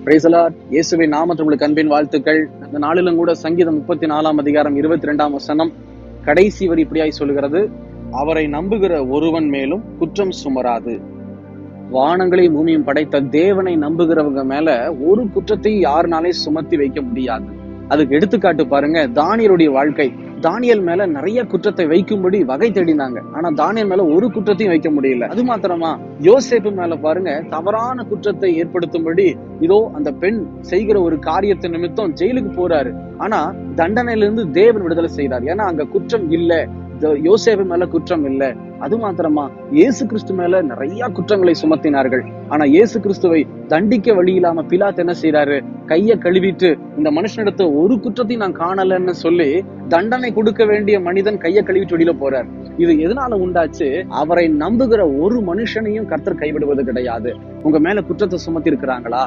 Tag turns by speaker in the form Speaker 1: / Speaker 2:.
Speaker 1: Praise the Lord. இயேசுவின் நாமத்தில் உங்களுக்கு அன்பின் வாழ்த்துக்கள். இந்த நாளிலும் கூட சங்கீதம் 34 அதிகாரம் 22 வசனம் கடைசி வரி இப்படியாய் சொல்லுகிறது, அவரை நம்புகிற ஒருவன் மேலும் குற்றம் சுமராது. வானங்களையும் பூமியும் படைத்த தேவனை நம்புகிறவங்க மேல ஒரு குற்றத்தையும் யாருனாலே சுமத்தி வைக்க முடியாது. அதுக்கு எடுத்துக்காட்டு பாருங்க, தானியேலுடைய வாழ்க்கை. தானியேல் மேல நிறைய குற்றத்தை வைக்கும்படி வகை தேடினாங்க. ஆனா தானியேல் மேல ஒரு குற்றத்தையும் வைக்க முடியல. அது மாத்திரமா, யோசேப்பு மேல பாருங்க, தவறான குற்றத்தை ஏற்படுத்தும்படி இதோ அந்த பெண் செய்கிற ஒரு காரியத்தை நிமித்தம் ஜெயிலுக்கு போறாரு. ஆனா தண்டனையிலிருந்து தேவன் விடுதலை செய்தார். ஏன்னா அங்க குற்றம் இல்ல, யோசேப்பு மேல குற்றம் இல்ல. அது மாத்திரமா, இயேசு கிறிஸ்து மேல நிறைய குற்றங்களை சுமத்தினார்கள். ஆனா இயேசு கிறிஸ்துவை தண்டிக்க வழி இல்லாம பிலாத்து என்ன செய்யறாரு, கைய கழுவிட்டு இந்த மனுஷனிடத்து ஒரு குற்றத்தையும் நான் காணலன்னு சொல்லி தண்டனை கொடுக்க வேண்டிய மனிதன் கைய கழுவிட்டு வெளியில போறார். இது எதனால உண்டாச்சு? அவரை நம்புகிற ஒரு மனுஷனையும் கர்த்தர் கைவிடுவது கிடையாது. உங்க மேல குற்றத்தை சுமத்தி இருக்கிறாங்களா?